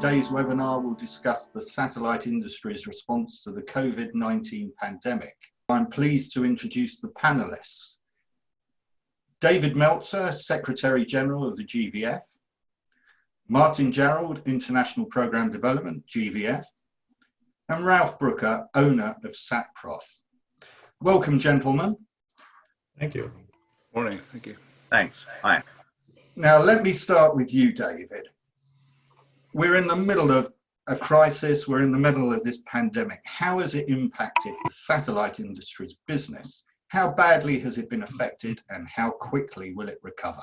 today's webinar will discuss the satellite industry's response to the COVID-19 pandemic. I'm pleased to introduce the panelists. David Meltzer, Secretary General of the GVF, Martin Gerald, International Programme Development, GVF, and Ralph Brooker, owner of SatProf. Welcome, gentlemen. Thank you. Morning, thank you. Thanks. Hi. Now, let me start with you, David. We're in the middle of a crisis. We're in the middle of this pandemic. How has it impacted the satellite industry's business? How badly has it been affected, and how quickly will it recover?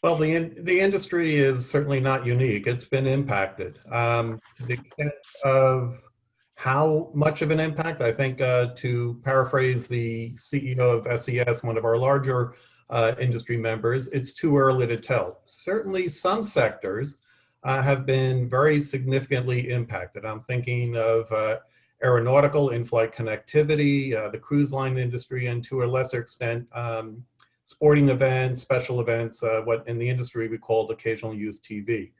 Well, the industry is certainly not unique. It's been impacted. To the extent of how much of an impact, I think to paraphrase the CEO of SES, one of our larger industry members, it's too early to tell. Certainly some sectors have been very significantly impacted. I'm thinking of aeronautical, in-flight connectivity, the cruise line industry, and to a lesser extent, sporting events, special events, what in the industry we called occasional use TV.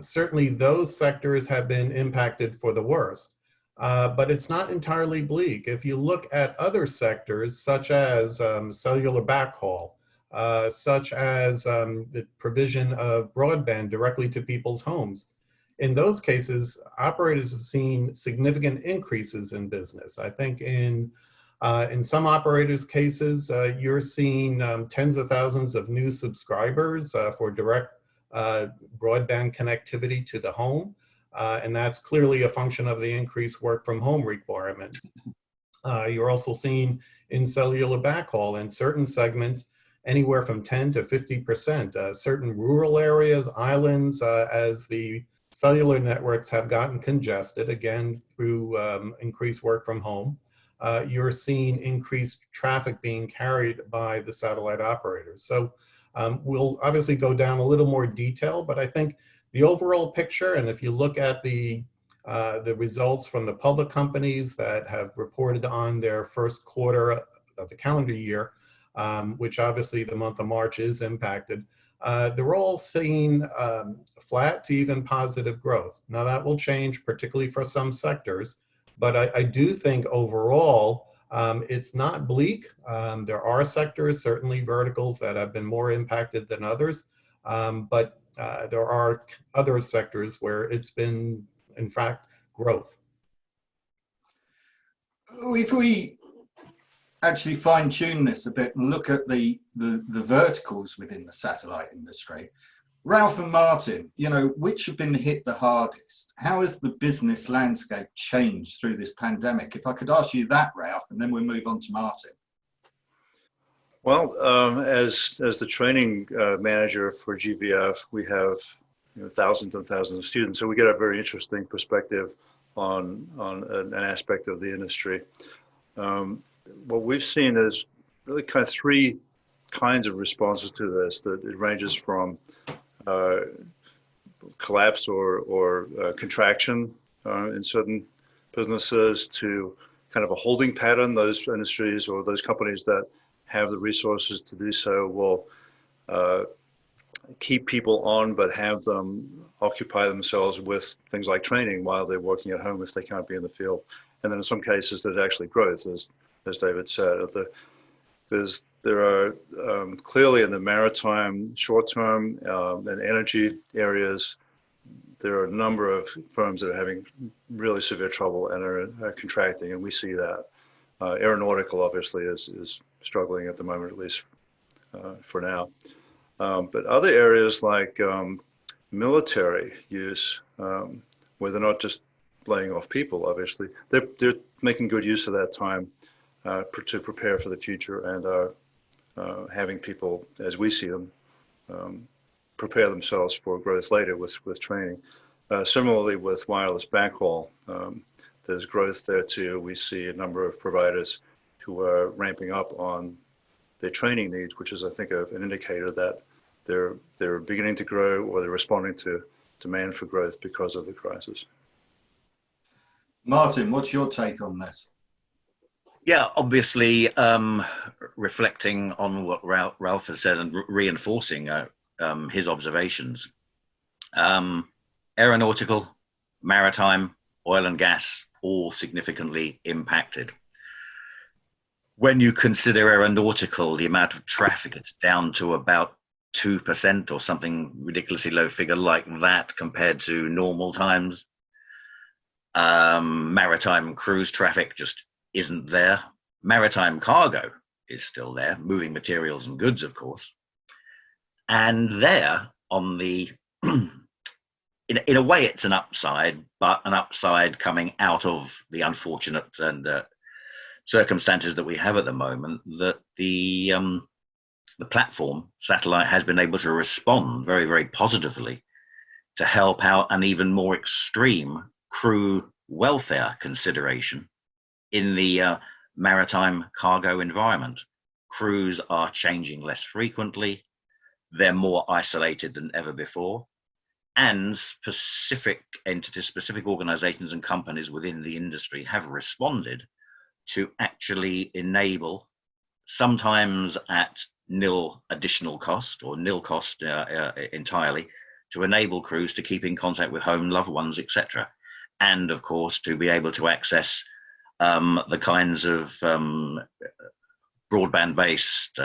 Certainly those sectors have been impacted for the worse, but it's not entirely bleak. If you look at other sectors, such as cellular backhaul, such as the provision of broadband directly to people's homes, in those cases, operators have seen significant increases in business. I think in some operators' cases, you're seeing tens of thousands of new subscribers for direct broadband connectivity to the home. And that's clearly a function of the increased work from home requirements. You're also seeing in cellular backhaul in certain segments, anywhere from 10 to 50%. Certain rural areas, islands, as the cellular networks have gotten congested, again, through increased work from home, you're seeing increased traffic being carried by the satellite operators. So we'll obviously go down a little more detail, but I think the overall picture, and if you look at the results from the public companies that have reported on their first quarter of the calendar year, which obviously the month of March is impacted, they're all seeing flat to even positive growth. Now that will change, particularly for some sectors, but I do think overall it's not bleak. There are sectors, certainly verticals, that have been more impacted than others, but there are other sectors where it's been, in fact, growth. If we actually fine-tune this a bit and look at the verticals within the satellite industry, Ralph and Martin, you know, which have been hit the hardest? How has the business landscape changed through this pandemic? If I could ask you that, Ralph, and then we'll move on to Martin. Well, as the training manager for GVF, we have thousands and thousands of students, so we get a very interesting perspective on an aspect of the industry. What we've seen is really kind of three kinds of responses to this. That it ranges from collapse or contraction in certain businesses to kind of a holding pattern. Those industries or those companies that have the resources to do so will keep people on, but have them occupy themselves with things like training while they're working at home if they can't be in the field. And then in some cases, there's actually growth, as David said. There are clearly in the maritime, short-term, and energy areas, there are a number of firms that are having really severe trouble and are contracting, and we see that. Aeronautical obviously is struggling at the moment, at least for now. But other areas like military use, where they're not just laying off people, obviously, they're making good use of that time to prepare for the future and are having people, as we see them, prepare themselves for growth later with training. Similarly with wireless backhaul, there's growth there too. We see a number of providers who are ramping up on their training needs, which is, I think, an indicator that they're beginning to grow, or they're responding to demand for growth because of the crisis. Martin, what's your take on this? Yeah, obviously, reflecting on what Ralph has said and reinforcing his observations. aeronautical, maritime, oil and gas, all significantly impacted. When you consider aeronautical, the amount of traffic, it's down to about 2% or something ridiculously low figure like that compared to normal times. Maritime cruise traffic just isn't there. Maritime cargo is still there, moving materials and goods, of course. And there on the, in a way, it's an upside, but an upside coming out of the unfortunate and circumstances that we have at the moment, that the platform satellite has been able to respond very, very positively to help out an even more extreme crew welfare consideration in the maritime cargo environment. Crews are changing less frequently, they're more isolated than ever before, and specific entities, specific organizations and companies within the industry have responded to actually enable, sometimes at nil additional cost or nil cost entirely, to enable crews to keep in contact with home, loved ones, etc. And of course, to be able to access the kinds of broadband-based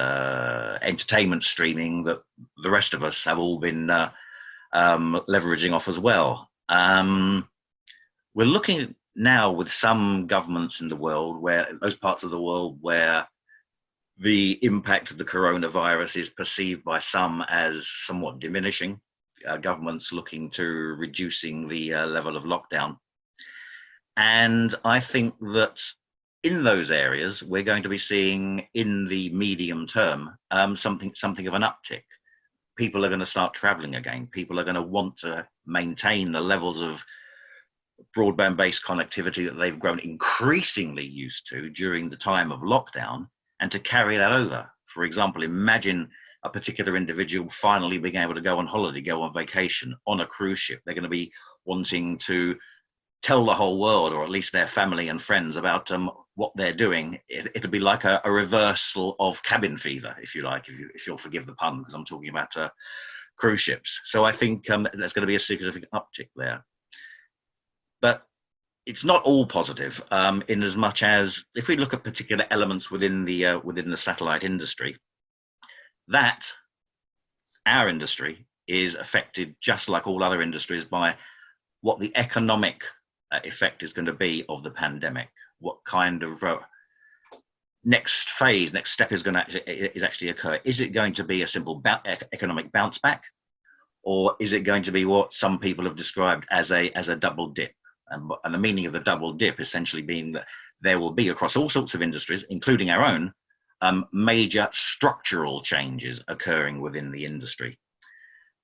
entertainment streaming that the rest of us have all been leveraging off as well. We're looking now with some governments in the world, where those parts of the world where the impact of the coronavirus is perceived by some as somewhat diminishing, governments looking to reducing the level of lockdown. And I think that in those areas, we're going to be seeing in the medium term something of an uptick. People are going to start traveling again. People are going to want to maintain the levels of broadband-based connectivity that they've grown increasingly used to during the time of lockdown, and to carry that over. For example, imagine a particular individual finally being able to go on holiday, go on vacation on a cruise ship. They're going to be wanting to tell the whole world, or at least their family and friends, about what they're doing. It'll be like a reversal of cabin fever, if you like, if you'll forgive the pun, because I'm talking about cruise ships. So I think there's going to be a significant uptick there. But it's not all positive, in as much as if we look at particular elements within the satellite industry, that our industry is affected just like all other industries by what the economic effect is going to be of the pandemic. What kind of next step is going to actually occur? Is it going to be a simple economic bounce back, or is it going to be what some people have described as a double dip? And the meaning of the double dip essentially being that there will be, across all sorts of industries, including our own, major structural changes occurring within the industry.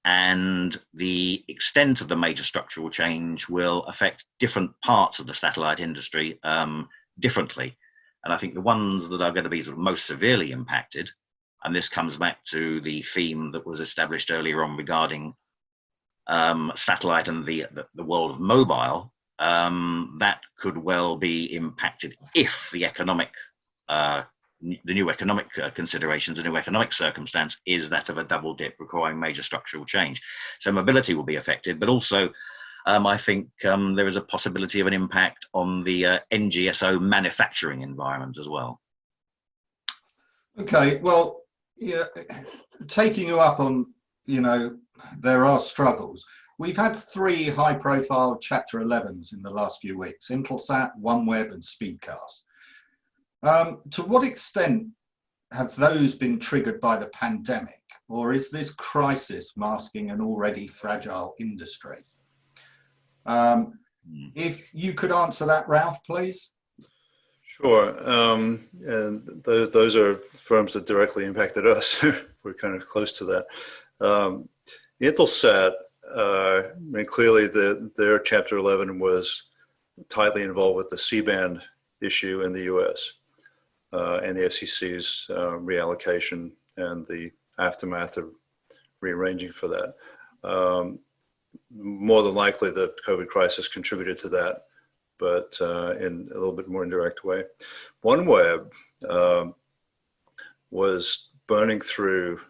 And the extent of the major structural change will affect different parts of the satellite industry differently. And I think the ones that are going to be sort of most severely impacted, and this comes back to the theme that was established earlier on regarding satellite and the world of mobile, that could well be impacted if the economic, the new economic considerations, the new economic circumstance is that of a double dip requiring major structural change. So mobility will be affected, but also I think there is a possibility of an impact on the NGSO manufacturing environment as well. Okay, well, yeah, taking you up on, there are struggles. We've had 3 high-profile Chapter 11s in the last few weeks: Intelsat, OneWeb, and Speedcast. To what extent have those been triggered by the pandemic, or is this crisis masking an already fragile industry? If you could answer that, Ralph, please. Sure. And those are firms that directly impacted us. We're kind of close to that. Intelsat, clearly their Chapter 11 was tightly involved with the C-band issue in the US and the FCC's reallocation and the aftermath of rearranging for that. More than likely the COVID crisis contributed to that, but in a little bit more indirect way. OneWeb was burning through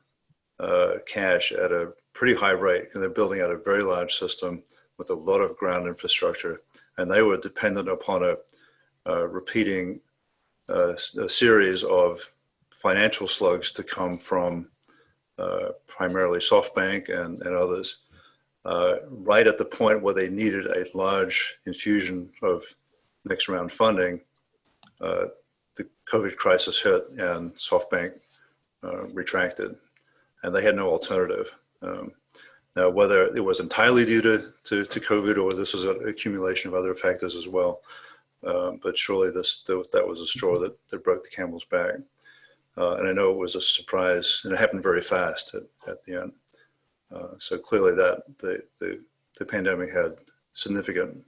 cash at a pretty high rate, and they're building out a very large system with a lot of ground infrastructure, and they were dependent upon a repeating a series of financial slugs to come from primarily SoftBank and others, right at the point where they needed a large infusion of next round funding. The COVID crisis hit and SoftBank retracted, and they had no alternative. Now, whether it was entirely due to COVID or this was an accumulation of other factors as well, but surely that was a straw that broke the camel's back. And I know it was a surprise, and it happened very fast at the end. So clearly that the pandemic had significant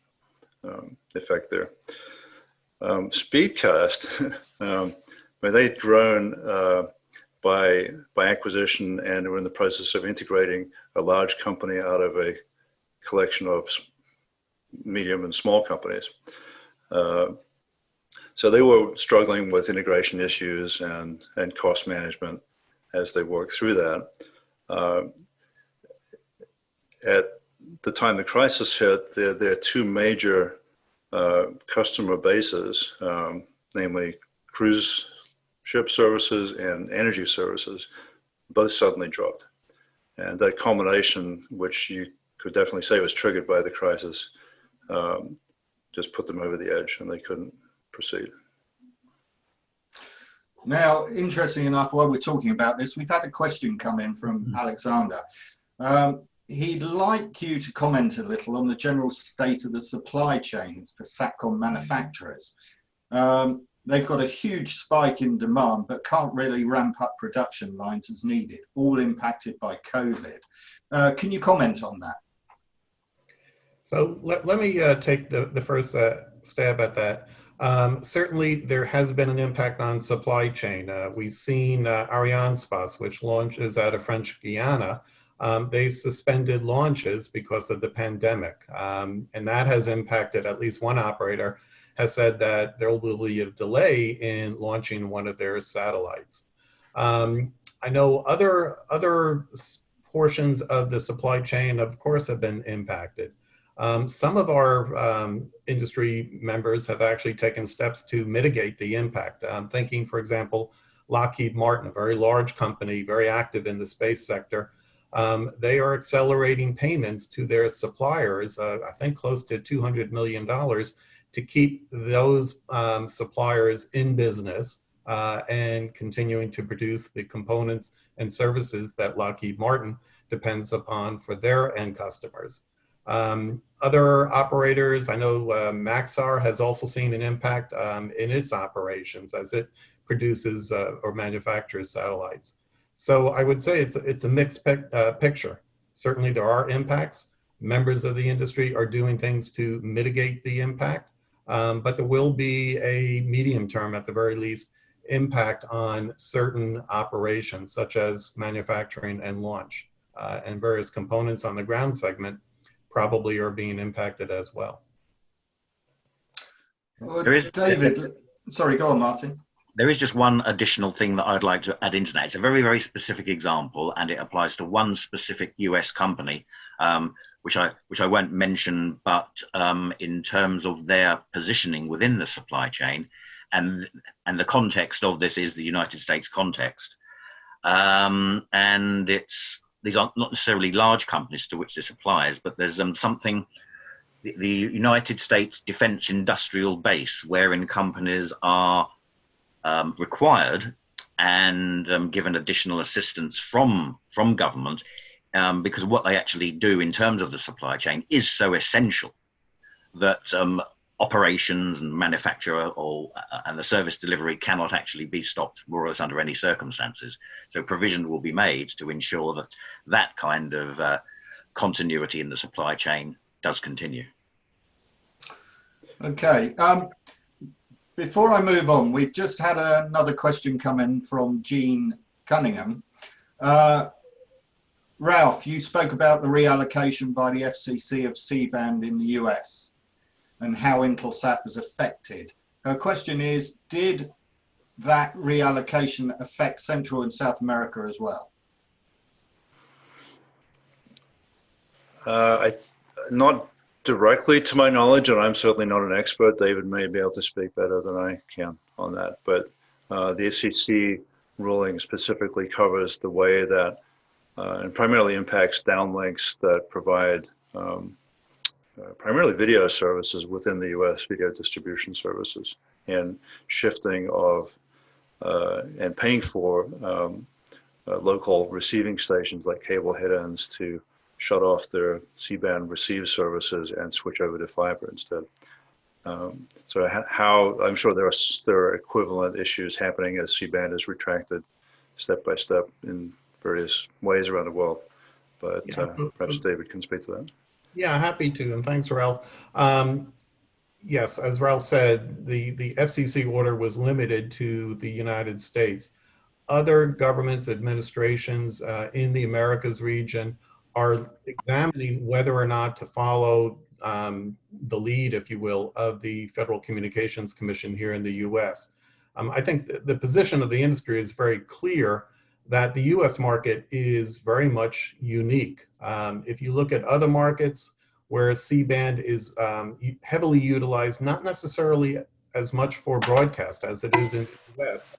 effect there. Speedcast, when they'd grown by acquisition and were in the process of integrating a large company out of a collection of medium and small companies. So they were struggling with integration issues and cost management as they worked through that. At the time the crisis hit, their two major customer bases, namely cruise ship services and energy services, both suddenly dropped. And that combination, which you could definitely say was triggered by the crisis, just put them over the edge and they couldn't proceed. Now, interesting enough, while we're talking about this, we've had a question come in from Alexander. He'd like you to comment a little on the general state of the supply chains for SATCOM manufacturers. They've got a huge spike in demand, but can't really ramp up production lines as needed, all impacted by COVID. Can you comment on that? So let me take the first stab at that. Certainly, there has been an impact on supply chain. We've seen Arianespace, which launches out of French Guiana. They've suspended launches because of the pandemic, and that has impacted, at least one operator has said that there will be a delay in launching one of their satellites. I know other portions of the supply chain, of course, have been impacted. Some of our industry members have actually taken steps to mitigate the impact. I'm thinking, for example, Lockheed Martin, a very large company, very active in the space sector. They are accelerating payments to their suppliers, I think close to $200 million, to keep those suppliers in business and continuing to produce the components and services that Lockheed Martin depends upon for their end customers. Other operators, I know Maxar has also seen an impact in its operations as it produces or manufactures satellites. So I would say it's a mixed picture. Certainly there are impacts. Members of the industry are doing things to mitigate the impact, but there will be a medium term, at the very least, impact on certain operations such as manufacturing and launch, and various components on the ground segment probably are being impacted as well. David, sorry, go on, Martin. There is just one additional thing that I'd like to add into that. It's a very, very specific example, and it applies to one specific US company, which I won't mention, but in terms of their positioning within the supply chain, and the context of this is the United States context. And these are not necessarily large companies to which this applies, but there's something, the United States defense industrial base, wherein companies are required and given additional assistance from government, because what they actually do in terms of the supply chain is so essential that operations and manufacture and the service delivery cannot actually be stopped more or less under any circumstances. So provision will be made to ensure that that kind of continuity in the supply chain does continue. Okay. Before I move on, we've just had another question come in from Jean Cunningham. Ralph, you spoke about the reallocation by the FCC of C-band in the US and how Intelsat was affected. Her question is, did that reallocation affect Central and South America as well? Not directly to my knowledge, and I'm certainly not an expert. David may be able to speak better than I can on that. But the FCC ruling specifically covers the way that, and primarily impacts downlinks that provide primarily video services within the U.S., video distribution services, and shifting of and paying for local receiving stations like cable head-ends to shut off their C-band receive services and switch over to fiber instead. So how I'm sure there are equivalent issues happening as C-band is retracted step by step in various ways around the world. But perhaps David can speak to that. Yeah, happy to, and thanks, Ralph. Yes, as Ralph said, the FCC order was limited to the United States. Other governments, administrations in the Americas region are examining whether or not to follow the lead, if you will, of the Federal Communications Commission here in the US. I think the position of the industry is very clear that the US market is very much unique. If you look at other markets where C-band is heavily utilized, not necessarily as much for broadcast as it is in the US,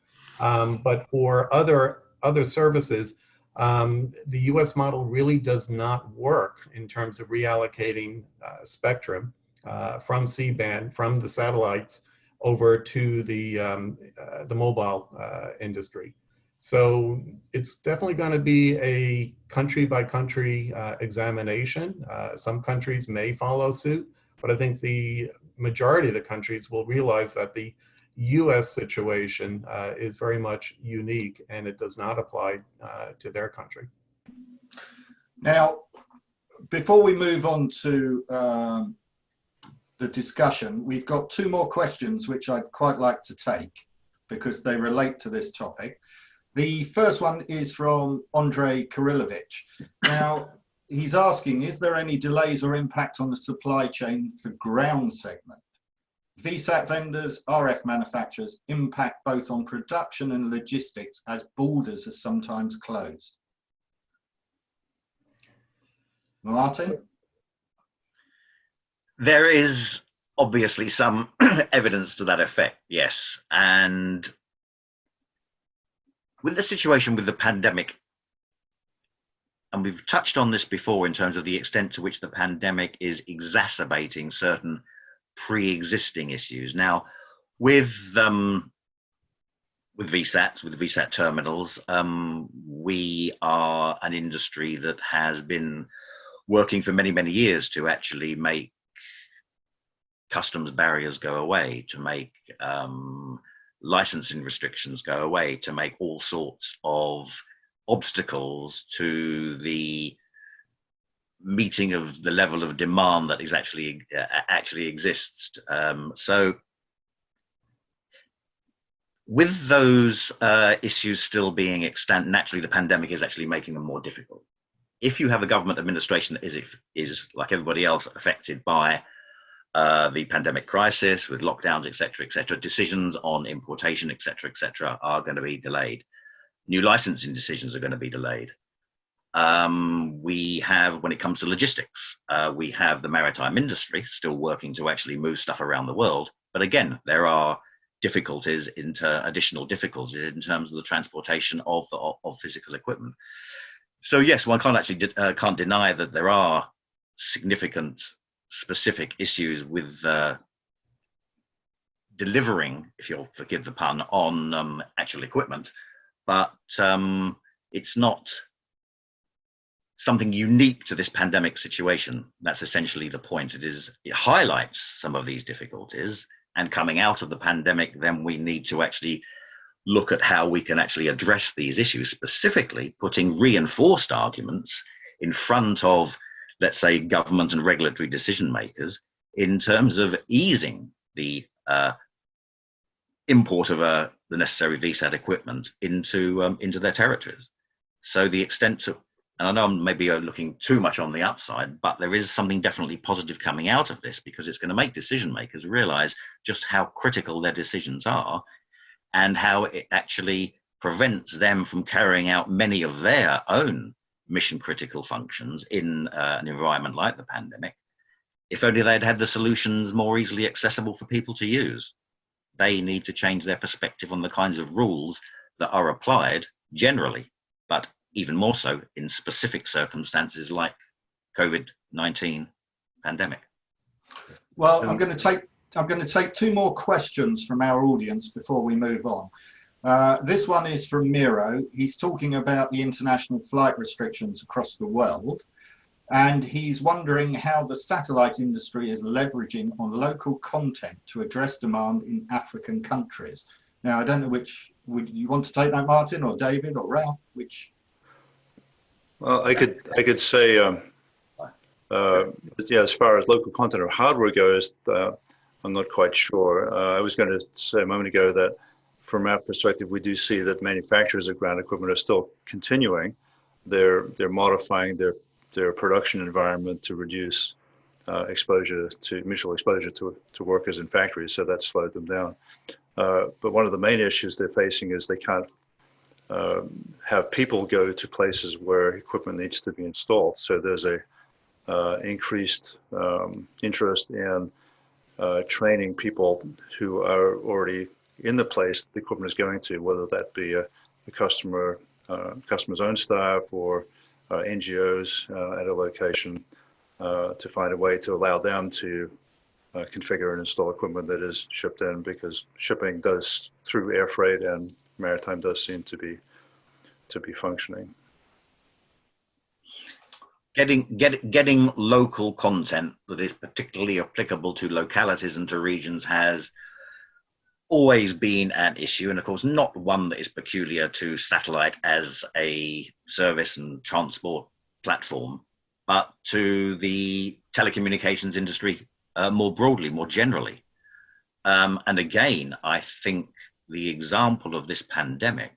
but for other services, the US model really does not work in terms of reallocating spectrum from C-band, from the satellites over to the mobile industry. So it's definitely going to be a country by country examination. Some countries may follow suit, but I think the majority of the countries will realize that the US situation is very much unique and it does not apply to their country. Now, before we move on to the discussion, we've got two more questions which I'd quite like to take because they relate to this topic. The first one is from Andrei Kirilovich. Now, he's asking, is there any delays or impact on the supply chain for ground segment? VSAT vendors, RF manufacturers impact both on production and logistics as borders are sometimes closed. Martin? There is obviously some evidence to that effect, yes. And with the situation with the pandemic, and we've touched on this before in terms of the extent to which the pandemic is exacerbating certain pre-existing issues. Now, with VSATs, with VSAT terminals, we are an industry that has been working for many, many years to actually make customs barriers go away, to make licensing restrictions go away, to make all sorts of obstacles to the meeting of the level of demand that is actually exists. So with those issues still being extant, naturally the pandemic is actually making them more difficult. If you have a government administration that is like everybody else affected by the pandemic crisis with lockdowns, etc., decisions on importation, etc., are going to be delayed. New licensing decisions are going to be delayed. We have, when it comes to logistics, we have the maritime industry still working to actually move stuff around the world. But again, there are difficulties, additional difficulties in terms of the transportation of physical equipment. So yes, one can't deny that there are significant specific issues with delivering, if you'll forgive the pun, on actual equipment, but it's not something unique to this pandemic situation. That's essentially the point. It highlights some of these difficulties, and coming out of the pandemic, then we need to actually look at how we can actually address these issues, specifically putting reinforced arguments in front of, let's say, government and regulatory decision makers in terms of easing the import of the necessary VSAT equipment into their territories. So the extent to, and I know I'm maybe looking too much on the upside, but there is something definitely positive coming out of this, because it's going to make decision makers realize just how critical their decisions are and how it actually prevents them from carrying out many of their own mission critical functions in an environment like the pandemic. if only they'd had the solutions more easily accessible for people to use. They need to change their perspective on the kinds of rules that are applied generally, but even more so in specific circumstances like COVID-19 pandemic. Well, I'm going to take two more questions from our audience before we move on. This one is from Miro. He's talking about the international flight restrictions across the world, and he's wondering how the satellite industry is leveraging on local content to address demand in African countries. Now, I don't know which, would you want to take that, Martin, or David, or Ralph? Which? Well, I could say, yeah, as far as local content or hardware goes, I'm not quite sure. I was going to say a moment ago that from our perspective, we do see that manufacturers of ground equipment are still continuing. They're modifying their production environment to reduce mutual exposure to workers in factories, so that slowed them down. But one of the main issues they're facing is they can't have people go to places where equipment needs to be installed. So there's a increased interest in training people who are already in the place the equipment is going to, whether that be the customer's own staff or NGOs at a location, to find a way to allow them to configure and install equipment that is shipped in, because shipping does through air freight and maritime does seem to be functioning. Getting local content that is particularly applicable to localities and to regions has always been an issue, and of course not one that is peculiar to satellite as a service and transport platform, but to the telecommunications industry more broadly, more generally. And again, I think the example of this pandemic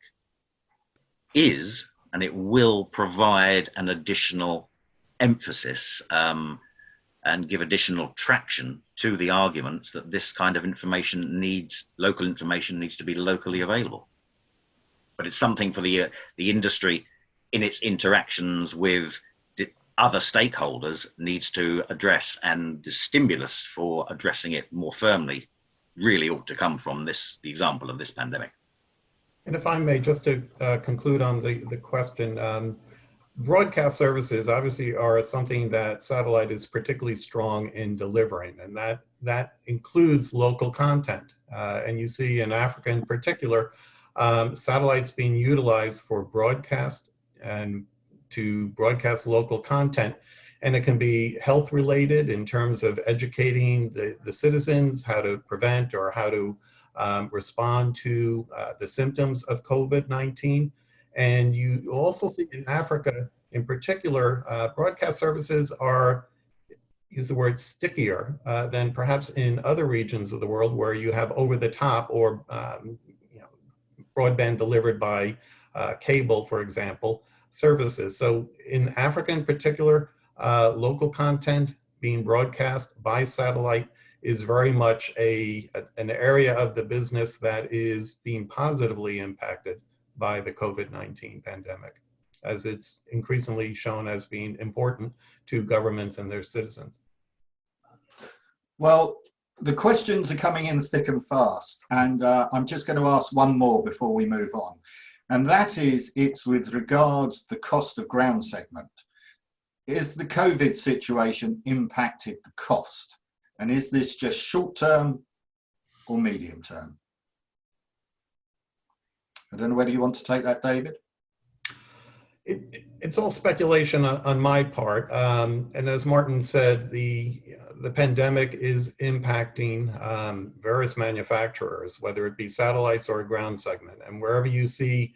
is, and it will provide an additional emphasis and give additional traction to the arguments that this kind of local information needs to be locally available. But it's something for the industry in its interactions with other stakeholders needs to address, and the stimulus for addressing it more firmly really ought to come from the example of this pandemic. And if I may, just to conclude on the question, broadcast services obviously are something that satellite is particularly strong in delivering, and that includes local content. And you see in Africa in particular, satellites being utilized for broadcast and to broadcast local content. And it can be health related in terms of educating the citizens how to prevent or how to respond to the symptoms of COVID-19. And you also see in Africa in particular, broadcast services are, use the word, stickier than perhaps in other regions of the world where you have over the top or broadband delivered by cable, for example, services. So in Africa in particular, local content being broadcast by satellite is very much an area of the business that is being positively impacted by the COVID-19 pandemic, as it's increasingly shown as being important to governments and their citizens. Well, the questions are coming in thick and fast, and I'm just going to ask one more before we move on. And that is, it's with regards to the cost of ground segment. Is the COVID situation impacted the cost? And is this just short term or medium term? I don't know whether you want to take that, David. It's all speculation on my part. And as Martin said, the pandemic is impacting various manufacturers, whether it be satellites or a ground segment. And wherever you see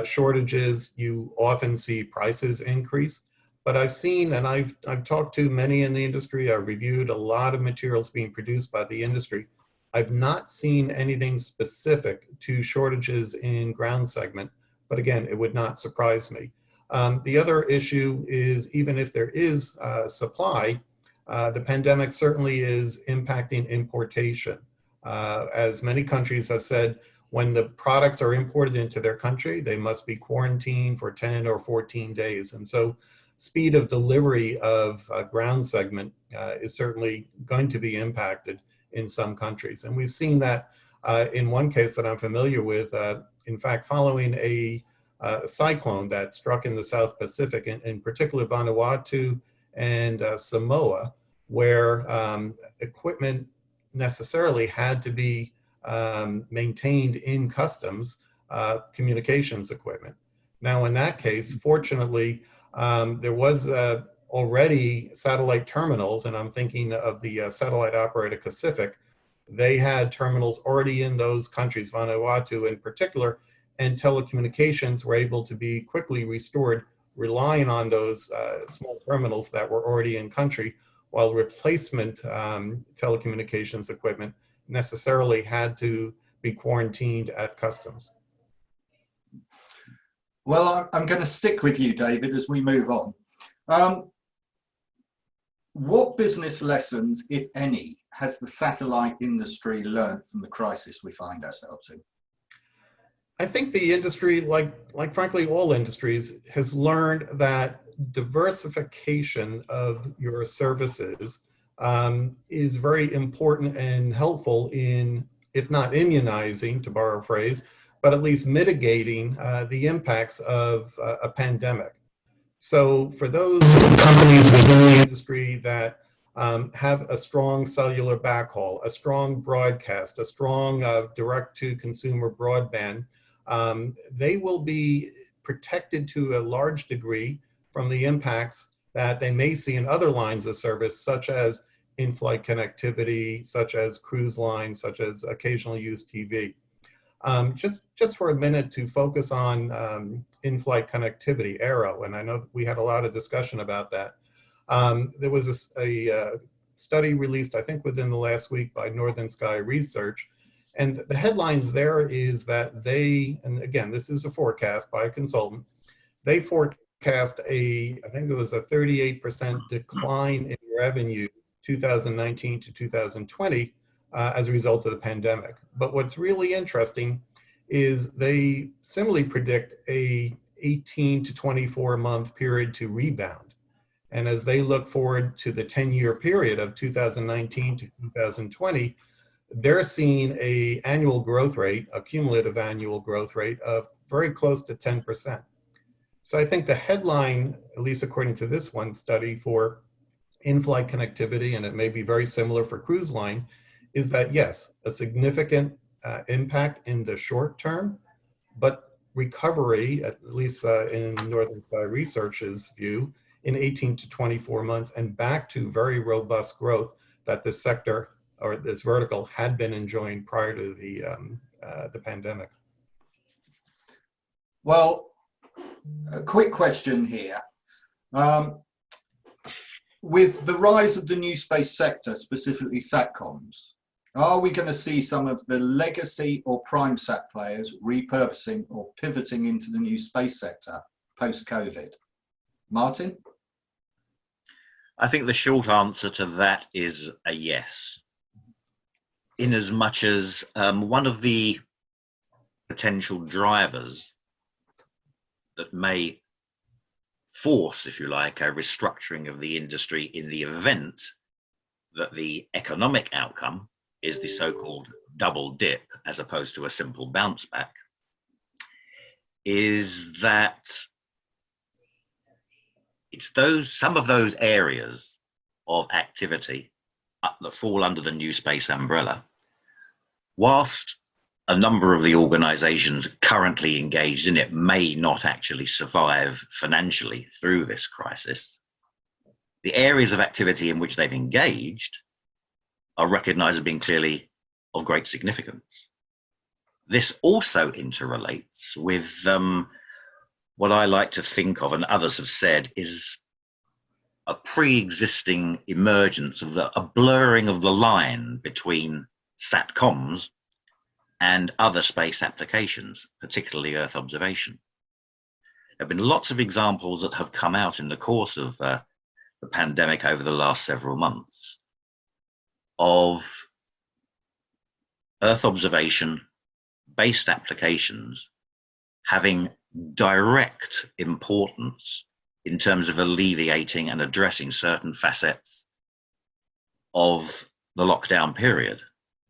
shortages, you often see prices increase. But I've seen, and I've talked to many in the industry, I've reviewed a lot of materials being produced by the industry. I've not seen anything specific to shortages in ground segment, but again, it would not surprise me. The other issue is, even if there is supply, the pandemic certainly is impacting importation. As many countries have said, when the products are imported into their country, they must be quarantined for 10 or 14 days. And so speed of delivery of ground segment is certainly going to be impacted in some countries. And we've seen that in one case that I'm familiar with, in fact, following a cyclone that struck in the South Pacific, in particular Vanuatu and Samoa, where equipment necessarily had to be maintained in customs, communications equipment. Now, in that case, fortunately, there was already satellite terminals, and I'm thinking of the satellite operator Pacific. They had terminals already in those countries, Vanuatu in particular, and telecommunications were able to be quickly restored, relying on those small terminals that were already in country, while replacement telecommunications equipment necessarily had to be quarantined at customs. Well, I'm going to stick with you, David, as we move on. What business lessons, if any, has the satellite industry learned from the crisis we find ourselves in? I think the industry, like frankly all industries, has learned that diversification of your services is very important and helpful in, if not immunizing, to borrow a phrase, but at least mitigating the impacts of a pandemic. So for those companies within the industry that have a strong cellular backhaul, a strong broadcast, a strong direct-to-consumer broadband, they will be protected to a large degree from the impacts that they may see in other lines of service, such as in-flight connectivity, such as cruise lines, such as occasional use TV. Just for a minute to focus on in-flight connectivity, Aero, and I know we had a lot of discussion about that. There was a study released, I think within the last week, by Northern Sky Research, and the headlines there is that they, and again, this is a forecast by a consultant, they forecast I think it was a 38% decline in revenue 2019 to 2020 as a result of the pandemic. But what's really interesting is they similarly predict a 18 to 24 month period to rebound. And as they look forward to the 10-year period of 2019 to 2020, they're seeing an annual growth rate, a cumulative annual growth rate of very close to 10%. So I think the headline, at least according to this one study, for in-flight connectivity, and it may be very similar for cruise line, is that yes, a significant impact in the short term, but recovery, at least in Northern Sky Research's view, in 18 to 24 months, and back to very robust growth that this sector or this vertical had been enjoying prior to the pandemic. Well, a quick question here. With the rise of the new space sector, specifically SATCOMs, are we going to see some of the legacy or prime sat players repurposing or pivoting into the new space sector post-COVID? Martin? I think the short answer to that is a yes. In as much as one of the potential drivers that may force, if you like, a restructuring of the industry in the event that the economic outcome is the so-called double dip as opposed to a simple bounce back, is that it's some of those areas of activity that fall under the new space umbrella. Whilst a number of the organizations currently engaged in it may not actually survive financially through this crisis, the areas of activity in which they've engaged are recognized as being clearly of great significance. This also interrelates with what I like to think of, and others have said, is a pre-existing emergence of a blurring of the line between SATCOMs and other space applications, particularly Earth observation. There have been lots of examples that have come out in the course of the pandemic over the last several months of Earth observation based applications having direct importance in terms of alleviating and addressing certain facets of the lockdown period,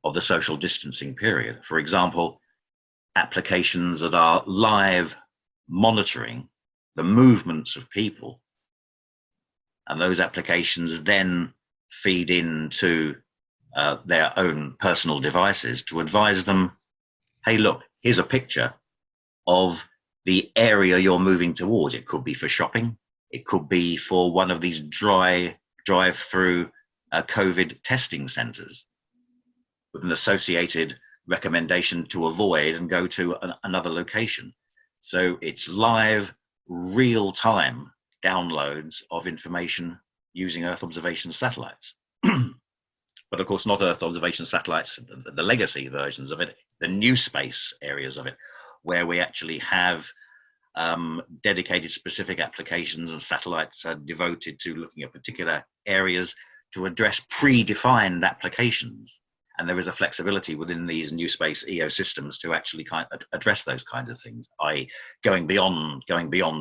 of the social distancing period. For example, applications that are live monitoring the movements of people, and those applications then feed into their own personal devices to advise them, hey, look, here's a picture of the area you're moving towards. It could be for shopping. It could be for one of these drive-through COVID testing centers with an associated recommendation to avoid and go to another location. So it's live, real-time downloads of information using Earth observation satellites. But of course, not Earth observation satellites, the legacy versions of it, the new space areas of it, where we actually have dedicated specific applications and satellites are devoted to looking at particular areas to address predefined applications. And there is a flexibility within these new space EO systems to actually address those kinds of things, i.e. going beyond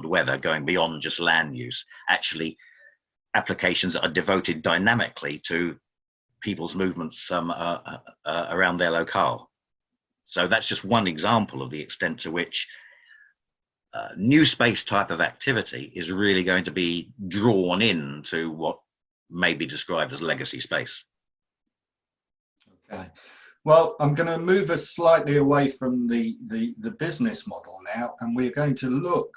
weather, going beyond just land use, actually applications that are devoted dynamically to people's movements around their locale. So that's just one example of the extent to which new space type of activity is really going to be drawn into what may be described as legacy space. Okay. Well, I'm going to move us slightly away from the business model now, and we're going to look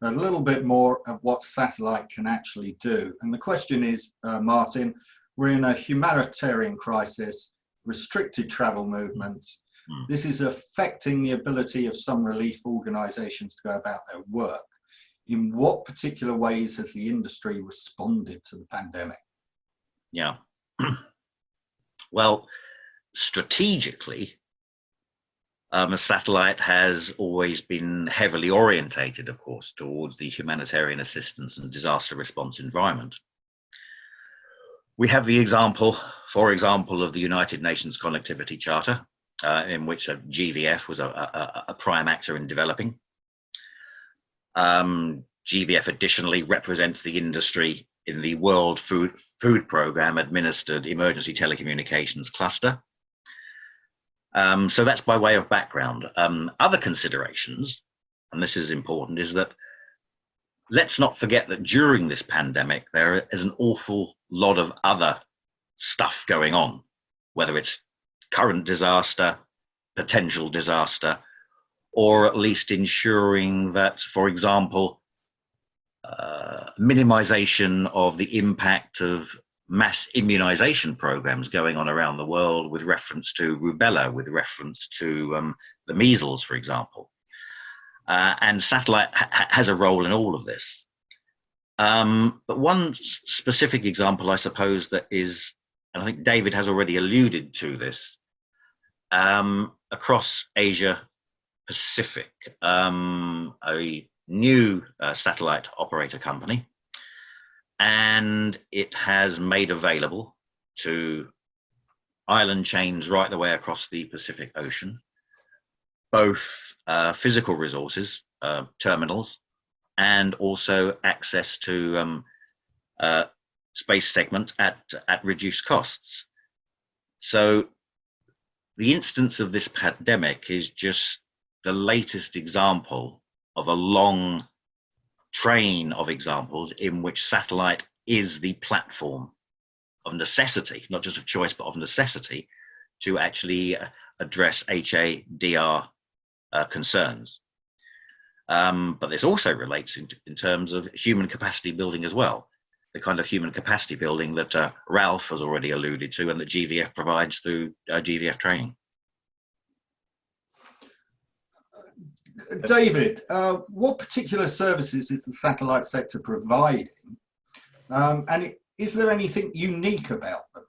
a little bit more at what satellite can actually do. And the question is, Martin, we're in a humanitarian crisis, restricted travel movements. This is affecting the ability of some relief organizations to go about their work. In what particular ways has the industry responded to the pandemic? Yeah. Well, strategically, a satellite has always been heavily orientated, of course, towards the humanitarian assistance and disaster response environment. We have the example, for example, of the United Nations Connectivity Charter, in which GVF was a prime actor in developing. GVF additionally represents the industry in the World Food Programme administered Emergency Telecommunications Cluster. So that's by way of background. Other considerations, and this is important, is that let's not forget that during this pandemic, there is an awful lot of other stuff going on, whether it's current disaster, potential disaster, or at least ensuring that, for example, minimization of the impact of mass immunization programs going on around the world with reference to rubella, with reference to the measles, for example. And satellite has a role in all of this. But one specific example, I suppose, that is, and I think David has already alluded to this, across Asia Pacific, a new satellite operator company, and it has made available to island chains right the way across the Pacific Ocean both physical resources, terminals, and also access to space segments at reduced costs. So the instance of this pandemic is just the latest example of a long train of examples in which satellite is the platform of necessity, not just of choice, but of necessity, to actually address HADR concerns. But this also relates in terms of human capacity building as well, the kind of human capacity building that Ralph has already alluded to and that GVF provides through GVF training. David, what particular services is the satellite sector providing? And is there anything unique about them?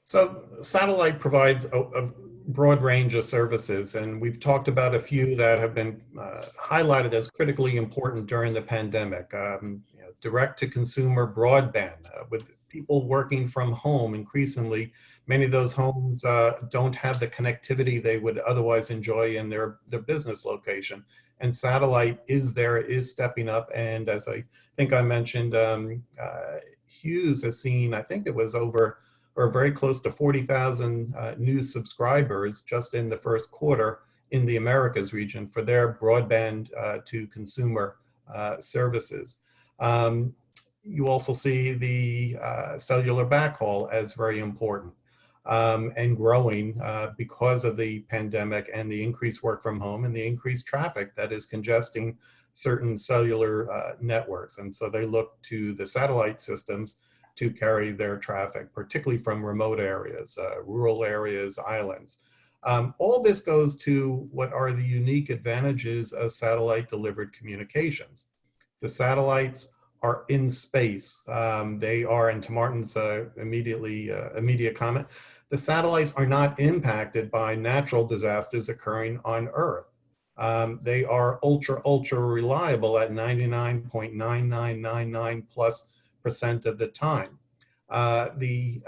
So satellite provides a broad range of services, and we've talked about a few that have been highlighted as critically important during the pandemic. Direct-to-consumer broadband, with people working from home increasingly, Many of those homes don't have the connectivity they would otherwise enjoy in their business location. And satellite is stepping up. And as I think I mentioned, Hughes has seen, I think it was over or very close to 40,000 new subscribers just in the first quarter in the Americas region for their broadband to consumer services. You also see the cellular backhaul as very important and growing because of the pandemic and the increased work from home and the increased traffic that is congesting certain cellular networks. And so they look to the satellite systems to carry their traffic, particularly from remote areas, rural areas, islands. All this goes to what are the unique advantages of satellite delivered communications. The satellites are in space. They are, and to Martin's immediate comment, the satellites are not impacted by natural disasters occurring on Earth. They are ultra reliable at 99.9999% of the time. The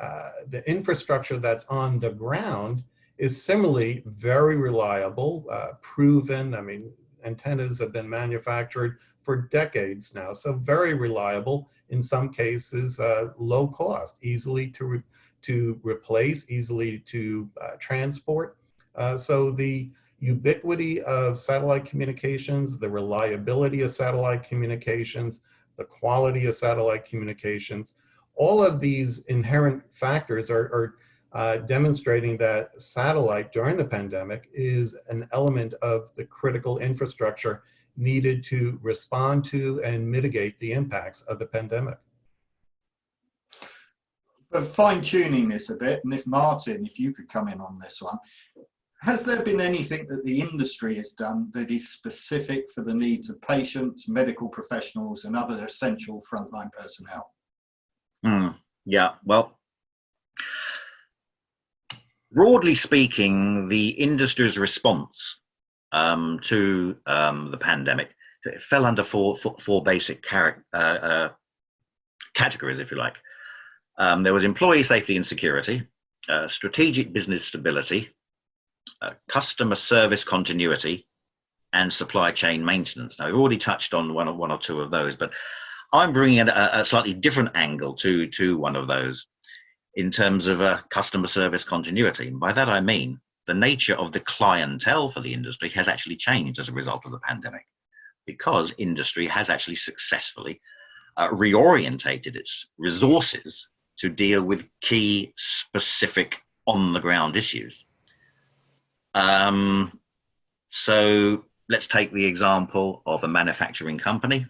infrastructure that's on the ground is similarly very reliable, proven. I mean, antennas have been manufactured for decades now, so very reliable, in some cases low cost, easily to replace, easily to transport. So the ubiquity of satellite communications, the reliability of satellite communications, the quality of satellite communications, all of these inherent factors are demonstrating that satellite during the pandemic is an element of the critical infrastructure needed to respond to and mitigate the impacts of the pandemic. But fine-tuning this a bit, and if Martin, if you could come in on this one, has there been anything that the industry has done that is specific for the needs of patients, medical professionals, and other essential frontline personnel? Yeah, well, broadly speaking, the industry's response to the pandemic fell under four basic categories, if you like. There was employee safety and security, strategic business stability, customer service continuity, and supply chain maintenance. Now, we've already touched on one or two of those, but I'm bringing a slightly different angle to one of those in terms of customer service continuity. And by that, I mean the nature of the clientele for the industry has actually changed as a result of the pandemic, because industry has actually successfully reorientated its resources to deal with key, specific, on-the-ground issues. So let's take the example of a manufacturing company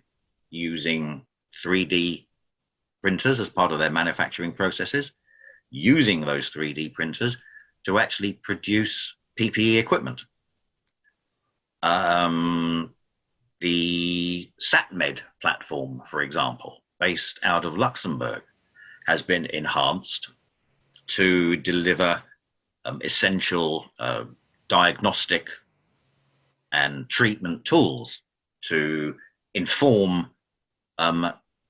using 3D printers as part of their manufacturing processes, using those 3D printers to actually produce PPE equipment. The SatMed platform, for example, based out of Luxembourg, has been enhanced to deliver essential diagnostic and treatment tools to inform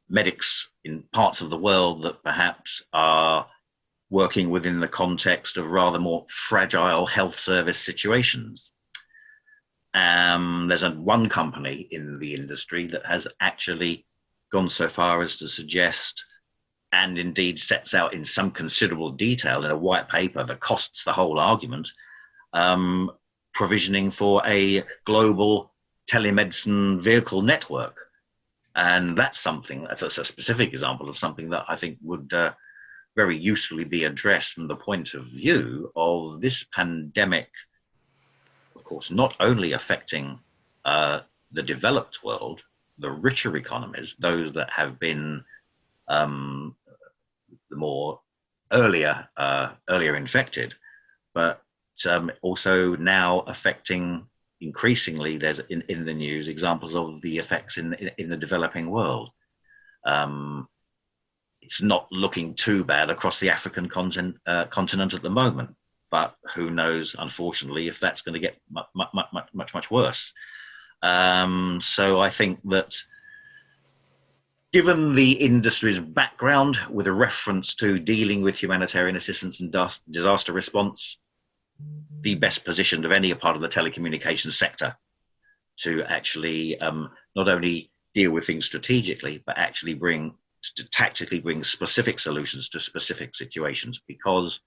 medics in parts of the world that perhaps are working within the context of rather more fragile health service situations. There's one company in the industry that has actually gone so far as to suggest, and indeed sets out in some considerable detail in a white paper that costs the whole argument, provisioning for a global telemedicine vehicle network. And that's a specific example of something that I think would very usefully be addressed from the point of view of this pandemic, of course, not only affecting the developed world, the richer economies, those that have been the more earlier infected, but also now affecting increasingly. There's in the news examples of the effects in the developing world. It's not looking too bad across the African continent at the moment, but who knows, unfortunately, if that's going to get much worse. So I think that Given the industry's background with a reference to dealing with humanitarian assistance and disaster response, the best positioned of any part of the telecommunications sector to actually not only deal with things strategically, but actually tactically bring specific solutions to specific situations, because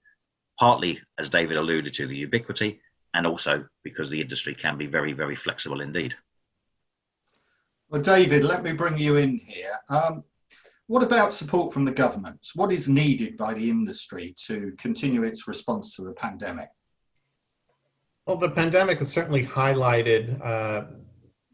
partly, as David alluded to, the ubiquity, and also because the industry can be very, very flexible indeed. Well, David, let me bring you in here. What about support from the governments? What is needed by the industry to continue its response to the pandemic? Well, the pandemic has certainly highlighted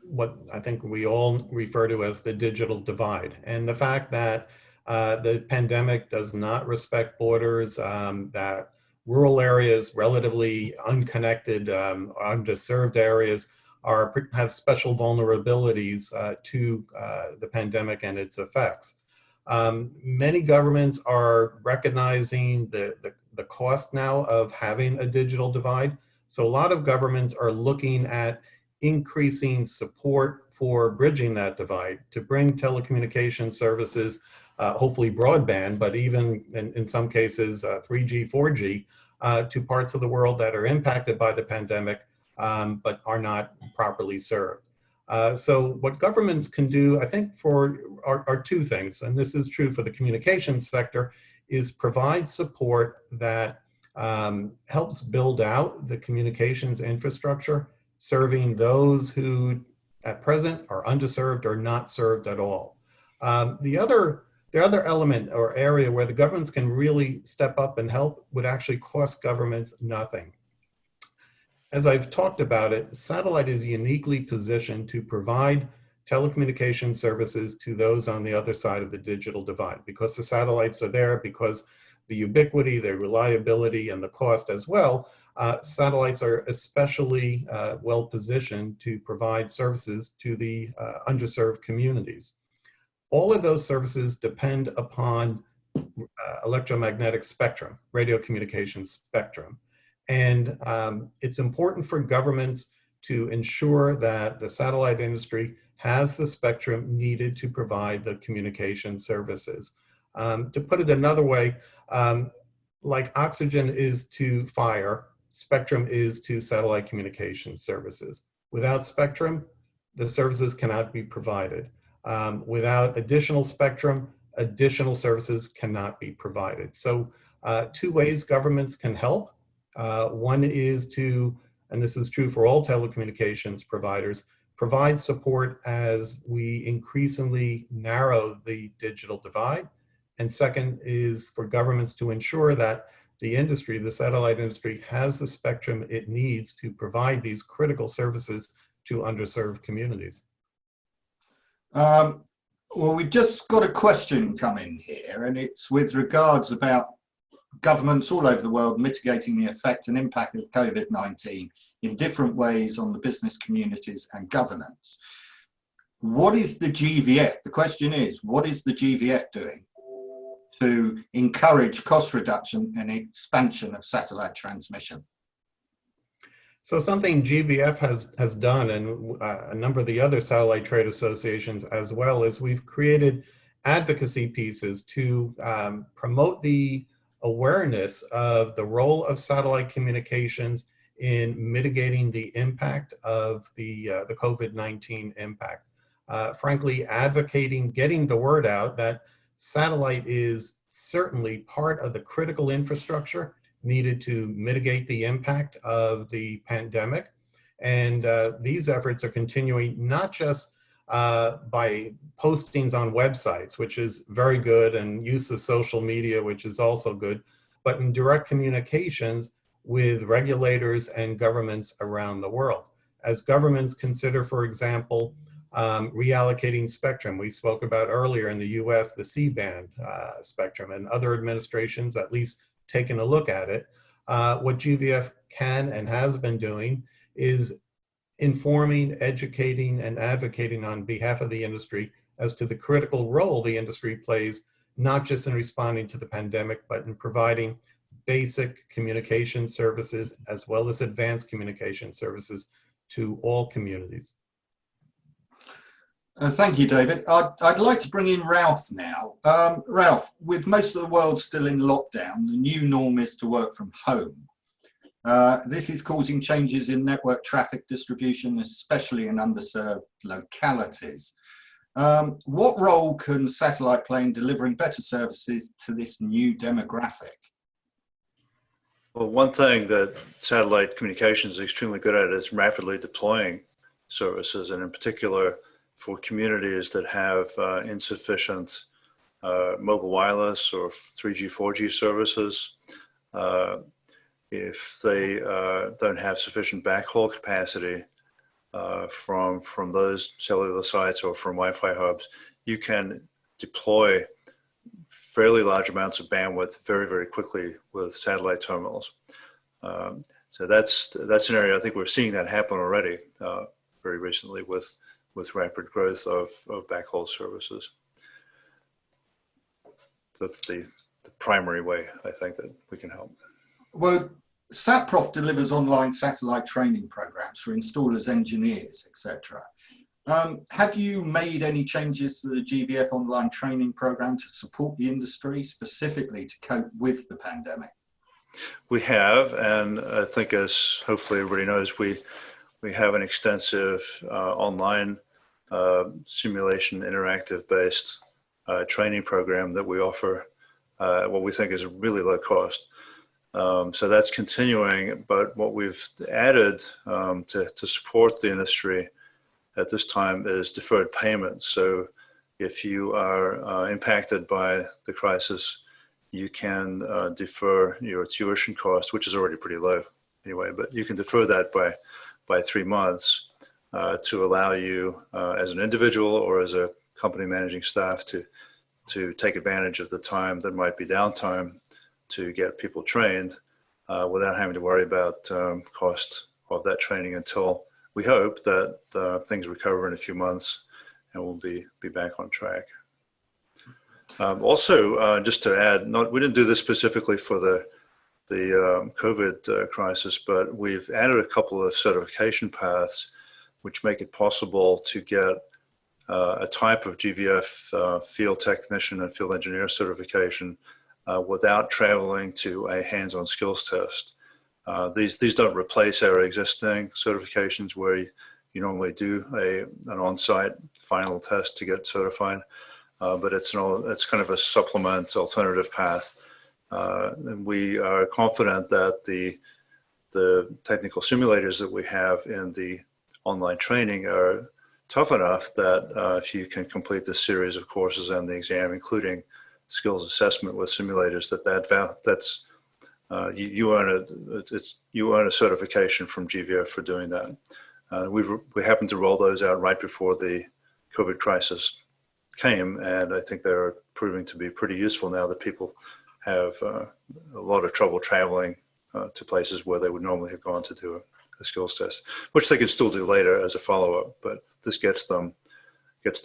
what I think we all refer to as the digital divide, and the fact that the pandemic does not respect borders, that rural areas, relatively unconnected, underserved areas have special vulnerabilities to the pandemic and its effects. Many governments are recognizing the cost now of having a digital divide. So a lot of governments are looking at increasing support for bridging that divide to bring telecommunication services, hopefully broadband, but even in some cases 3G, 4G, to parts of the world that are impacted by the pandemic, but are not properly served. So what governments can do, I think, are two things, and this is true for the communications sector, is provide support that helps build out the communications infrastructure, serving those who at present are underserved or not served at all. The other element or area where the governments can really step up and help would actually cost governments nothing. As I've talked about it, satellite is uniquely positioned to provide telecommunication services to those on the other side of the digital divide, because the satellites are there, because the ubiquity, the reliability, and the cost as well. Satellites are especially well positioned to provide services to the underserved communities. All of those services depend upon electromagnetic spectrum, radio communications spectrum. And it's important for governments to ensure that the satellite industry has the spectrum needed to provide the communication services. To put it another way, like oxygen is to fire, spectrum is to satellite communication services. Without spectrum, the services cannot be provided. Without additional spectrum, additional services cannot be provided. So two ways governments can help. One is to, and this is true for all telecommunications providers, provide support as we increasingly narrow the digital divide. And second is for governments to ensure that the industry, the satellite industry, has the spectrum it needs to provide these critical services to underserved communities. Well, we've just got a question come in here, and it's with regards about governments all over the world mitigating the effect and impact of COVID-19 in different ways on the business communities and governance. What is the GVF? The question is, what is the GVF doing to encourage cost reduction and expansion of satellite transmission? So something GVF has done, and a number of the other satellite trade associations as well, is we've created advocacy pieces to promote the awareness of the role of satellite communications in mitigating the impact of the COVID-19 impact. Frankly, advocating, getting the word out that satellite is certainly part of the critical infrastructure needed to mitigate the impact of the pandemic. And these efforts are continuing not just by postings on websites, which is very good, and use of social media, which is also good, but in direct communications with regulators and governments around the world. As governments consider, for example, reallocating spectrum, we spoke about earlier in the US, the C-band spectrum, and other administrations at least taken a look at it. What GVF can and has been doing is informing, educating, and advocating on behalf of the industry as to the critical role the industry plays, not just in responding to the pandemic, but in providing basic communication services as well as advanced communication services to all communities. Thank you, David. I'd like to bring in Ralph now. Ralph, with most of the world still in lockdown, the new norm is to work from home. This is causing changes in network traffic distribution, especially in underserved localities. What role can satellite play in delivering better services to this new demographic? Well, one thing that satellite communications is extremely good at is rapidly deploying services, and in particular for communities that have insufficient mobile wireless or 3G, 4G services. If they don't have sufficient backhaul capacity from those cellular sites or from Wi-Fi hubs, you can deploy fairly large amounts of bandwidth very, very quickly with satellite terminals. So that's an area I think we're seeing that happen already very recently with rapid growth of backhaul services. That's the primary way I think that we can help. Well, SatProf delivers online satellite training programs for installers, engineers, etc. Have you made any changes to the GVF online training program to support the industry, specifically to cope with the pandemic? We have, and I think, as hopefully everybody knows, we have an extensive online simulation interactive based training program that we offer what we think is really low cost. So that's continuing, but what we've added to support the industry at this time is deferred payments. So if you are impacted by the crisis, you can defer your tuition cost, which is already pretty low anyway, but you can defer that by 3 months to allow you as an individual or as a company managing staff to take advantage of the time that might be downtime to get people trained without having to worry about cost of that training until we hope that things recover in a few months and we'll be back on track. Also, just to add, we didn't do this specifically for the COVID crisis, but we've added a couple of certification paths which make it possible to get a type of GVF field technician and field engineer certification without traveling to a hands-on skills test. These don't replace our existing certifications where you normally do an on-site final test to get certified, but it's kind of a supplement alternative path. And we are confident that the technical simulators that we have in the online training are tough enough that if you can complete this series of courses and the exam, including skills assessment with simulators, you earn a certification from GVF for doing that. We happened to roll those out right before the COVID crisis came, and I think they're proving to be pretty useful now that people have a lot of trouble traveling to places where they would normally have gone to do a skills test, which they can still do later as a follow-up, but this gets them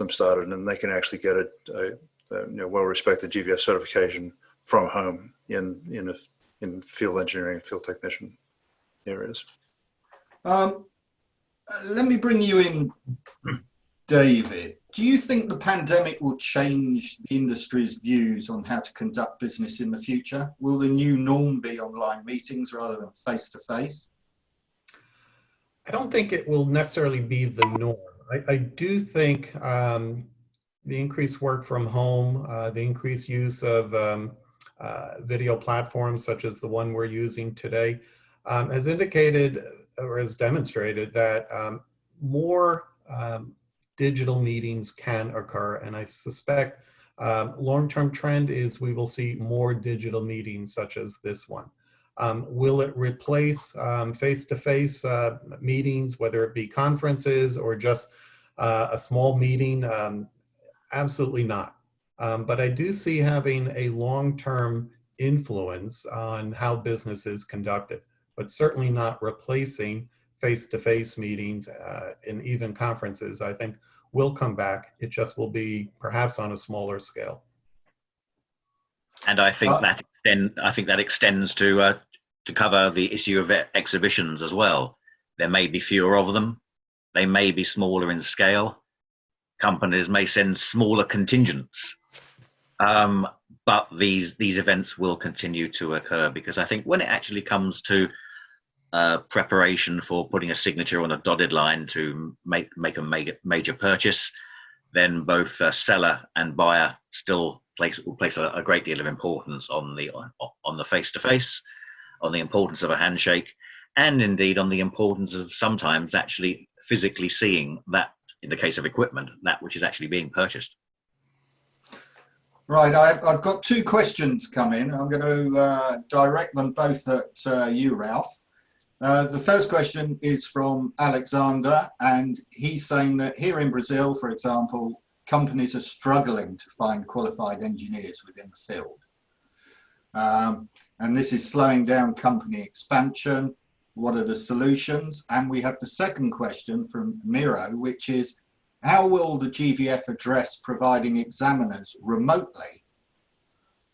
started, and they can actually get a well-respected GVF certification from home in field engineering and field technician areas. Let me bring you in, David. Do you think the pandemic will change the industry's views on how to conduct business in the future? Will the new norm be online meetings rather than face-to-face? I don't think it will necessarily be the norm. I do think the increased work from home, the increased use of video platforms such as the one we're using today has indicated or has demonstrated that more digital meetings can occur. And I suspect long-term trend is we will see more digital meetings such as this one. Will it replace face-to-face meetings, whether it be conferences or just a small meeting? Absolutely not. But I do see having a long-term influence on how business is conducted, but certainly not replacing face-to-face meetings and even conferences. I think will come back. It just will be perhaps on a smaller scale. And I think that extends to cover the issue of exhibitions as well. There may be fewer of them. They may be smaller in scale. companies may send smaller contingents. But these events will continue to occur, because I think when it actually comes to preparation for putting a signature on a dotted line to make a major purchase, then both seller and buyer still will place a great deal of importance on the face-to-face, on the importance of a handshake, and indeed on the importance of sometimes actually physically seeing that, in the case of equipment, that which is actually being purchased. Right, I've got two questions come in. I'm going to direct them both at you, Ralph. The first question is from Alexander, and he's saying that here in Brazil, for example, companies are struggling to find qualified engineers within the field. And this is slowing down company expansion. What are the solutions? And we have the second question from Miro, which is, how will the GVF address providing examiners remotely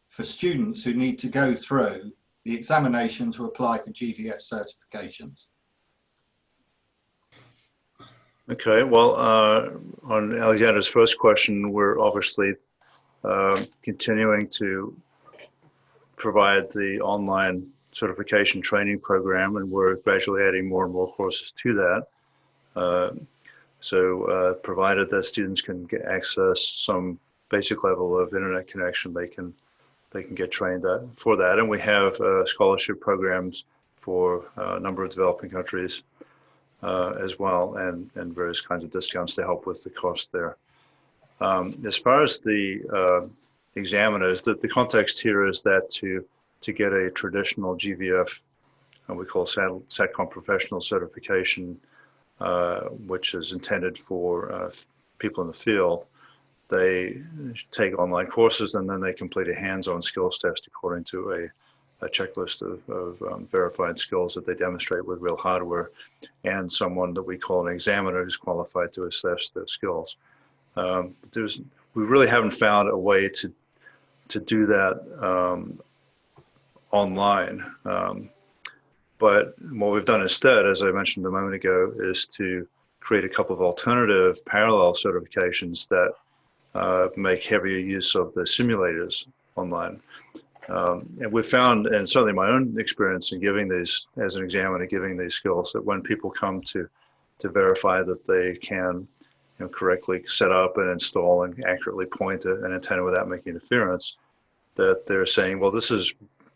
for students who need to go through the examination to apply for GVF certifications? Okay, well, on Alexander's first question, we're obviously continuing to provide the online certification training program, and we're gradually adding more and more courses to that. So provided that students can access some basic level of internet connection, they can get trained for that. And we have scholarship programs for a number of developing countries as well, and various kinds of discounts to help with the cost there. As far as the examiners, the context here is that to get a traditional GVF, we call SATCOM professional certification, which is intended for people in the field, they take online courses and then they complete a hands-on skills test according to a checklist of verified skills that they demonstrate with real hardware, and someone that we call an examiner who's qualified to assess those skills. We really haven't found a way to do that online. But what we've done instead, as I mentioned a moment ago, is to create a couple of alternative parallel certifications that make heavier use of the simulators online. And we've found, and certainly my own experience in giving these, as an examiner, giving these skills, that when people come to verify that they can correctly set up and install and accurately point an antenna without making interference, that they're saying, well, this is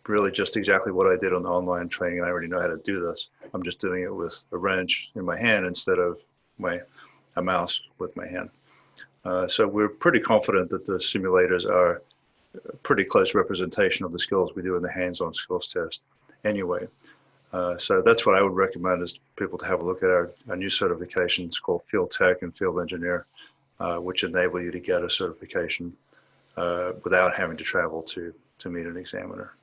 really just exactly what I did on the online training. I already know how to do this. I'm just doing it with a wrench in my hand instead of a mouse with my hand. So we're pretty confident that the simulators are a pretty close representation of the skills we do in the hands-on skills test anyway. So that's what I would recommend, is people to have a look at our new certifications called Field Tech and Field Engineer, which enable you to get a certification without having to travel to meet an examiner.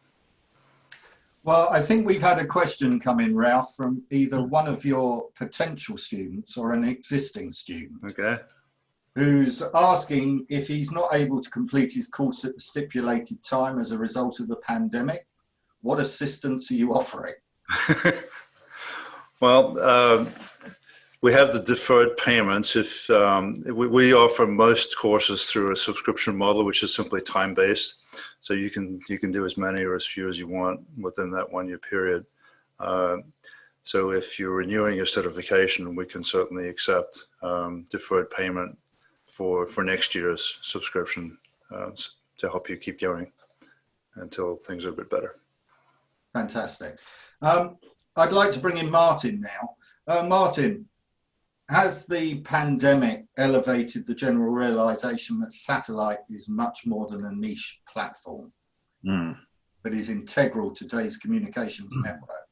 Well, I think we've had a question come in, Ralph, from either one of your potential students or an existing student. Okay. Who's asking if he's not able to complete his course at the stipulated time as a result of the pandemic, what assistance are you offering? Well, we have the deferred payments. If we offer most courses through a subscription model, which is simply time-based, so you can do as many or as few as you want within that 1 year period. So if you're renewing your certification, we can certainly accept deferred payment for next year's subscription to help you keep going until things are a bit better. Fantastic. I'd like to bring in Martin now. Martin, has the pandemic elevated the general realization that satellite is much more than a niche platform, but is integral to today's communications network?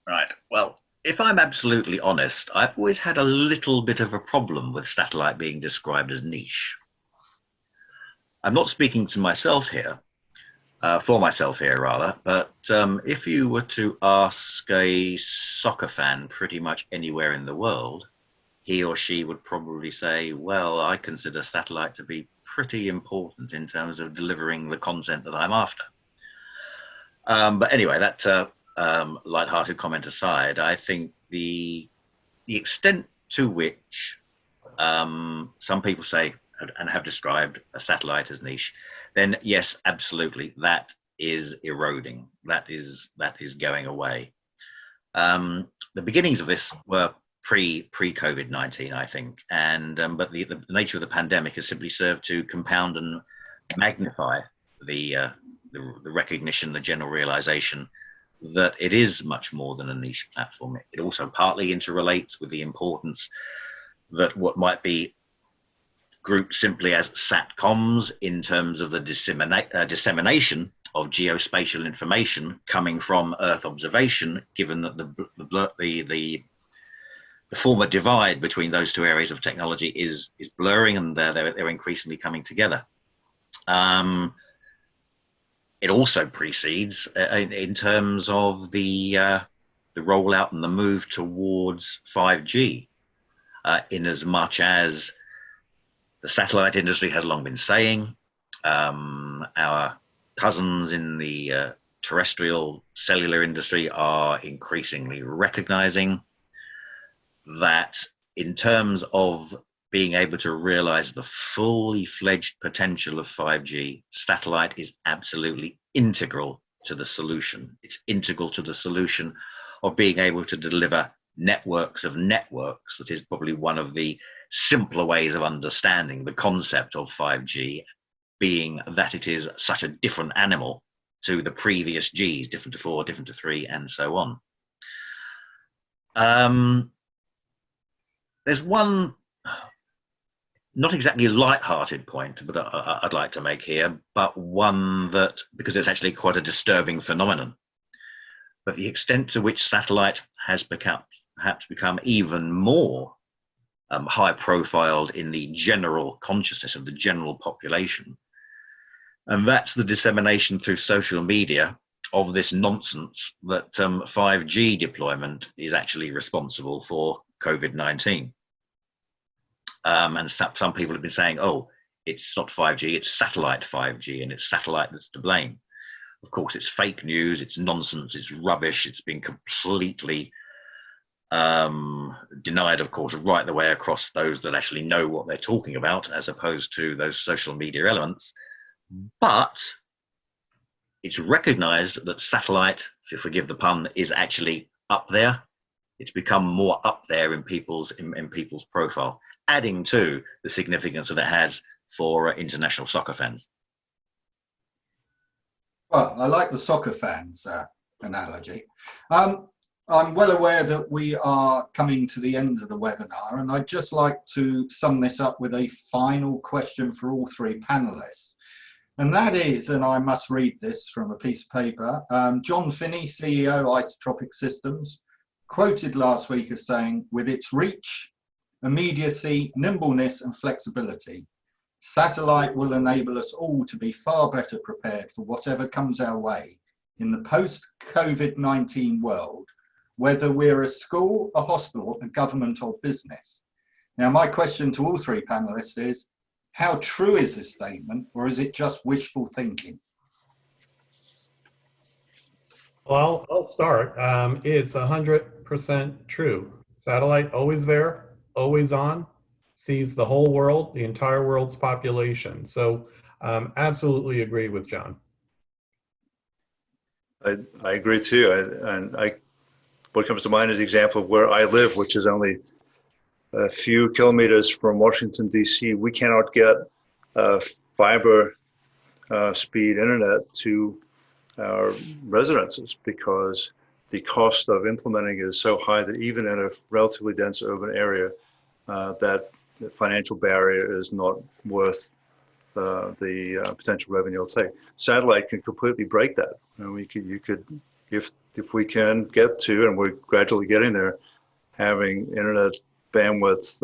Right. Well, if I'm absolutely honest, I've always had a little bit of a problem with satellite being described as niche. I'm not speaking to myself here, for myself here rather, but if you were to ask a soccer fan pretty much anywhere in the world, he or she would probably say, well, I consider satellite to be pretty important in terms of delivering the content that I'm after. But anyway, that light-hearted comment aside, I think the extent to which some people say and have described a satellite as niche, then yes, absolutely, that is eroding. That is going away. The beginnings of this were pre-COVID-19, I think, and but the nature of the pandemic has simply served to compound and magnify the recognition, the general realization that it is much more than a niche platform. It also partly interrelates with the importance that what might be grouped simply as SATCOMs in terms of the dissemination of geospatial information coming from Earth observation, given that the former divide between those two areas of technology is blurring, and they're increasingly coming together. It also precedes in terms of the rollout and the move towards 5G, in as much as the satellite industry has long been saying, our cousins in the terrestrial cellular industry are increasingly recognizing that in terms of being able to realize the fully fledged potential of 5G, satellite is absolutely integral to the solution. It's integral to the solution of being able to deliver networks of networks. That is probably one of the simpler ways of understanding the concept of 5G, being that it is such a different animal to the previous Gs, different to 4, different to 3, and so on. There's one not exactly light-hearted point but I'd like to make here, but one that, because it's actually quite a disturbing phenomenon, but the extent to which satellite has perhaps become even more high-profiled in the general consciousness of the general population, and that's the dissemination through social media of this nonsense that 5G deployment is actually responsible for COVID-19. And some people have been saying, oh, it's not 5G, it's satellite 5G, and it's satellite that's to blame. Of course, it's fake news, it's nonsense, it's rubbish, it's been completely denied, of course, right the way across those that actually know what they're talking about, as opposed to those social media elements. But it's recognized that satellite, if you forgive the pun, is actually up there. It's become more up there in people's profile, adding to the significance that it has for international soccer fans. Well, I like the soccer fans analogy. I'm well aware that we are coming to the end of the webinar, and I'd just like to sum this up with a final question for all three panelists. And that is, and I must read this from a piece of paper, John Finney, CEO, Isotropic Systems, quoted last week as saying, with its reach, immediacy, nimbleness and flexibility, satellite will enable us all to be far better prepared for whatever comes our way in the post-COVID-19 world, whether we're a school, a hospital, a government or business. Now, my question to all three panelists is, how true is this statement, or is it just wishful thinking? Well, I'll start. It's 100% true. Satellite always there, always on, sees the whole world, the entire world's population. So absolutely agree with John. I agree too. What comes to mind is the example of where I live, which is only a few kilometers from Washington, D.C. We cannot get fiber speed internet to our residences because the cost of implementing is so high that even in a relatively dense urban area, that financial barrier is not worth the potential revenue it'll take. Satellite can completely break that. And if we can get to, and we're gradually getting there, having internet bandwidth,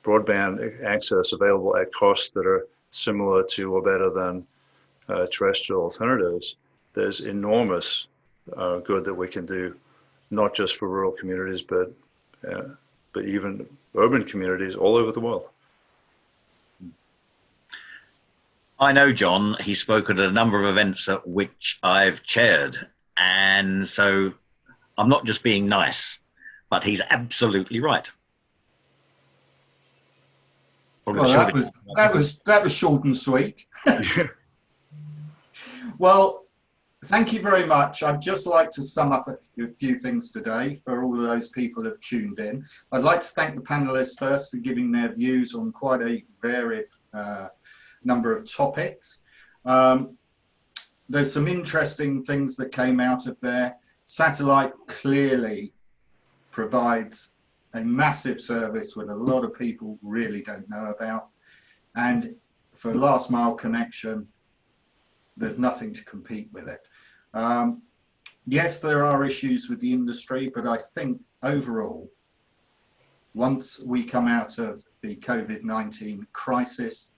broadband access available at costs that are similar to or better than terrestrial alternatives, there's enormous good that we can do, not just for rural communities, but even urban communities all over the world. I know John, he's spoken at a number of events at which I've chaired, and so I'm not just being nice, but he's absolutely right. Probably Well, the that shortest. was short and sweet. Yeah. Well, thank you very much. I'd just like to sum up a few things today for all of those people who have tuned in. I'd like to thank the panelists first for giving their views on quite a varied number of topics. There's some interesting things that came out of there. Satellite clearly provides a massive service that a lot of people really don't know about. And for last mile connection, there's nothing to compete with it. Yes, there are issues with the industry, but I think overall, once we come out of the COVID-19 crisis,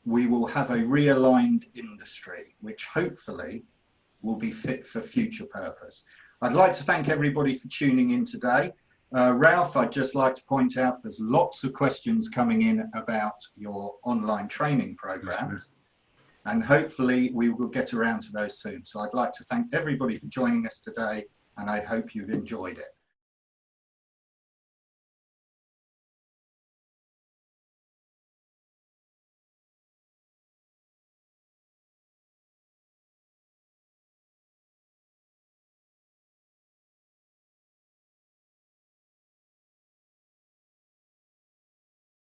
we will have a realigned industry, which hopefully will be fit for future purpose. I'd like to thank everybody for tuning in today. Ralph, I'd just like to point out there's lots of questions coming in about your online training programs, and hopefully we will get around to those soon. So I'd like to thank everybody for joining us today, and I hope you've enjoyed it.